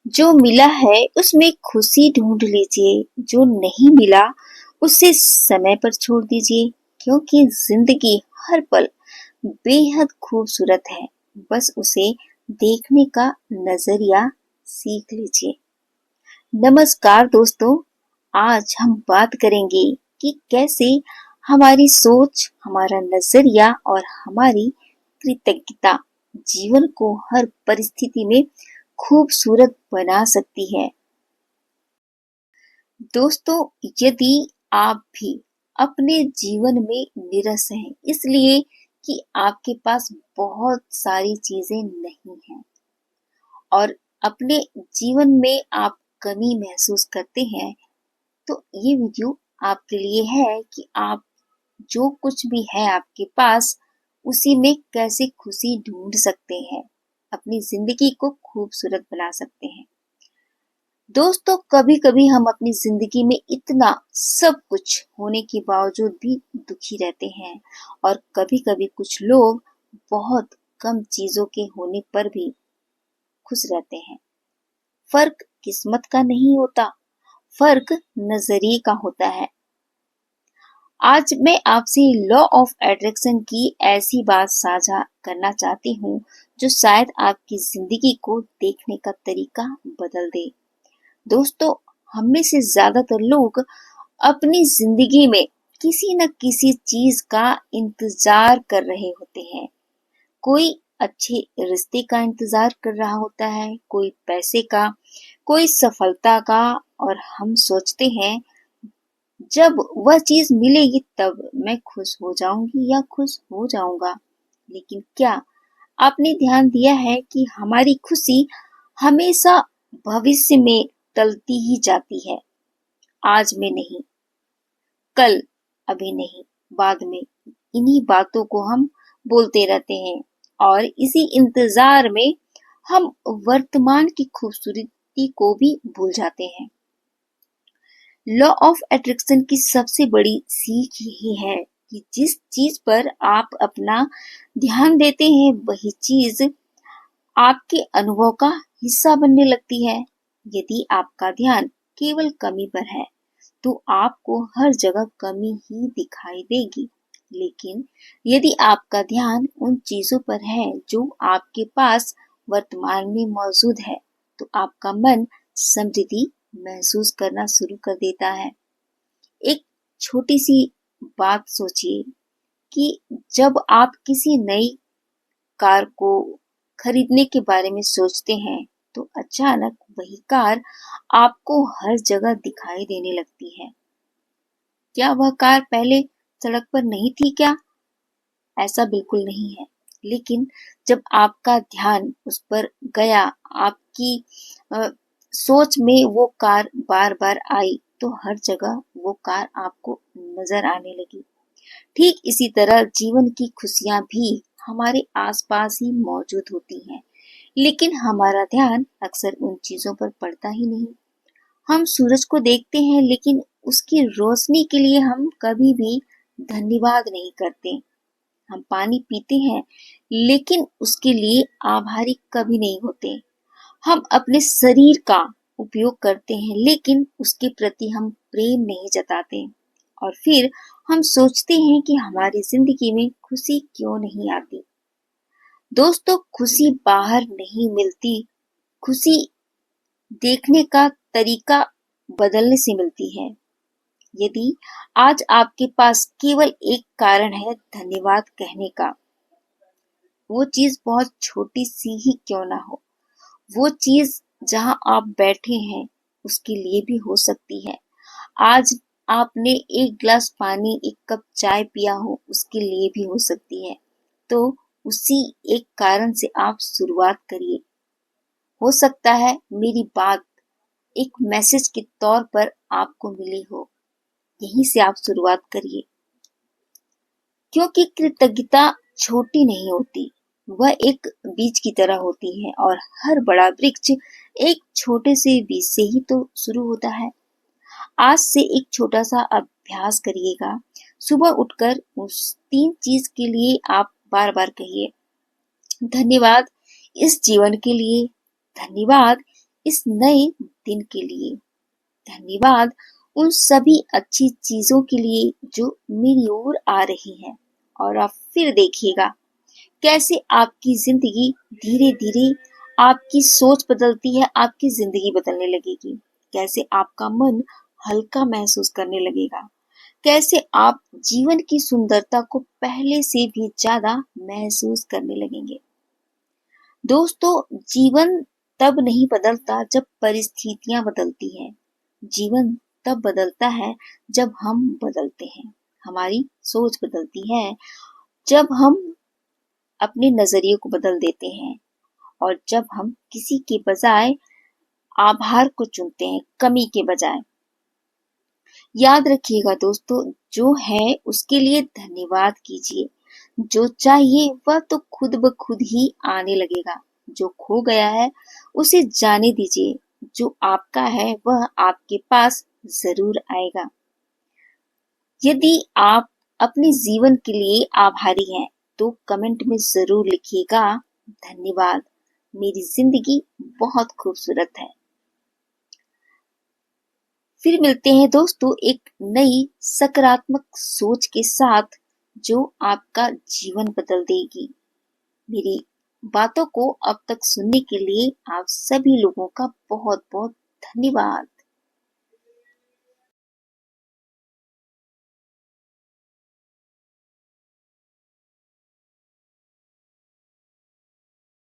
जो मिला है उसमें खुशी ढूंढ लीजिए, जो नहीं मिला उसे समय पर छोड़ दीजिए, क्योंकि जिंदगी हर पल बेहद खूबसूरत है। बस उसे देखने का नजरिया सीख लीजिए। नमस्कार दोस्तों, आज हम बात करेंगे कि कैसे हमारी सोच, हमारा नजरिया और हमारी कृतज्ञता जीवन को हर परिस्थिति में खूबसूरत बना सकती है। दोस्तों, यदि आप भी अपने जीवन में निरस हैं, इसलिए कि आपके पास बहुत सारी चीजें नहीं हैं और अपने जीवन में आप कमी महसूस करते हैं, तो ये वीडियो आपके लिए है कि आप जो कुछ भी है आपके पास, उसी में कैसे खुशी ढूंढ सकते हैं, अपनी जिंदगी को खूबसूरत बना सकते हैं। दोस्तों, कभी कभी हम अपनी जिंदगी में इतना सब कुछ होने के बावजूद भी दुखी रहते हैं और कभी कभी कुछ लोग बहुत कम चीजों के होने पर भी खुश रहते हैं। फर्क किस्मत का नहीं होता, फर्क नजरिए का होता है। आज मैं आपसे लॉ ऑफ अट्रैक्शन की ऐसी बात साझा करना चाहती हूँ जो शायद आपकी जिंदगी को देखने का तरीका बदल दे। दोस्तों, हम में से ज्यादातर लोग अपनी जिंदगी में किसी न किसी चीज का इंतजार कर रहे होते हैं। कोई अच्छे रिश्ते का इंतजार कर रहा होता है, कोई पैसे का, कोई सफलता का, और हम सोचते हैं जब वह चीज मिलेगी तब मैं खुश हो जाऊंगी या खुश हो जाऊंगा। लेकिन क्या आपने ध्यान दिया है कि हमारी खुशी हमेशा भविष्य में टलती ही जाती है। आज में नहीं, कल, अभी नहीं, बाद में, इन्हीं बातों को हम बोलते रहते हैं और इसी इंतजार में हम वर्तमान की खूबसूरती को भी भूल जाते हैं। लॉ ऑफ अट्रैक्शन की सबसे बड़ी सीख यही है कि जिस चीज पर आप अपना ध्यान देते हैं वही चीज आपके अनुभव का हिस्सा बनने लगती है। यदि आपका ध्यान केवल कमी पर है तो आपको हर जगह कमी ही दिखाई देगी। लेकिन यदि आपका ध्यान उन चीजों पर है जो आपके पास वर्तमान में मौजूद है, तो आपका मन समृद्धि महसूस करना शुरू कर देता है। एक छोटी सी बात सोचिए कि जब आप किसी नई कार को खरीदने के बारे में सोचते हैं, तो अचानक वही कार आपको हर जगह दिखाई देने लगती है। क्या वह कार पहले सड़क पर नहीं थी क्या? ऐसा बिल्कुल नहीं है। लेकिन जब आपका ध्यान उस पर गया, आपकी अ, सोच में वो कार बार बार आई, तो हर जगह वो कार आपको नजर आने लगी। ठीक इसी तरह जीवन की खुशियां भी हमारे आसपास ही मौजूद होती हैं, लेकिन हमारा ध्यान अक्सर उन चीजों पर पड़ता ही नहीं। हम सूरज को देखते हैं, लेकिन उसकी रोशनी के लिए हम कभी भी धन्यवाद नहीं करते। हम पानी पीते हैं, लेकिन उसके लिए आभारी कभी नहीं होते। हम अपने शरीर का उपयोग करते हैं, लेकिन उसके प्रति हम प्रेम नहीं जताते। और फिर हम सोचते हैं कि हमारी जिंदगी में खुशी क्यों नहीं आती। दोस्तों, खुशी बाहर नहीं मिलती, खुशी देखने का तरीका बदलने से मिलती है। यदि आज आपके पास केवल एक कारण है धन्यवाद कहने का, वो चीज बहुत छोटी सी ही क्यों ना हो, वो चीज जहां आप बैठे हैं उसके लिए भी हो सकती है। आज आपने एक गिलास पानी, एक कप चाय पिया हो, उसके लिए भी हो सकती है। तो उसी एक कारण से आप शुरुआत करिए। हो सकता है मेरी बात एक मैसेज के तौर पर आपको मिली हो, यहीं से आप शुरुआत करिए। क्योंकि कृतज्ञता छोटी नहीं होती, वह एक बीज की तरह होती है और हर बड़ा वृक्ष एक छोटे से बीज से ही तो शुरू होता है। आज से एक छोटा सा अभ्यास करिएगा। सुबह उठकर उस 3 चीज के लिए आप बार बार कहिए, धन्यवाद इस जीवन के लिए, धन्यवाद इस नए दिन के लिए। धन्यवाद उन सभी अच्छी चीजों के लिए जो मेरी ओर आ रही हैं। और आप फिर देखिएगा कैसे आपकी जिंदगी धीरे धीरे, आपकी सोच बदलती है, आपकी जिंदगी बदलने लगेगी। कैसे आपका मन हल्का महसूस करने लगेगा, कैसे आप जीवन की सुंदरता को पहले से भी ज्यादा महसूस करने लगेंगे। दोस्तों, जीवन तब नहीं बदलता जब परिस्थितियां बदलती हैं। जीवन तब बदलता है जब हम बदलते हैं, हमारी सोच बदलती है, जब हम अपने नजरिए को बदल देते हैं, और जब हम किसी के बजाय आभार को चुनते हैं, कमी के बजाय। याद रखिएगा दोस्तों, जो है उसके लिए धन्यवाद कीजिए। जो चाहिए वह तो खुद ब खुद ही आने लगेगा। जो खो गया है उसे जाने दीजिए। जो आपका है वह आपके पास जरूर आएगा। यदि आप अपने जीवन के लिए आभारी हैं तो कमेंट में जरूर लिखिएगा, धन्यवाद, मेरी जिंदगी बहुत खूबसूरत है। फिर मिलते हैं दोस्तों एक नई सकारात्मक सोच के साथ जो आपका जीवन बदल देगी। मेरी बातों को अब तक सुनने के लिए आप सभी लोगों का बहुत बहुत धन्यवाद।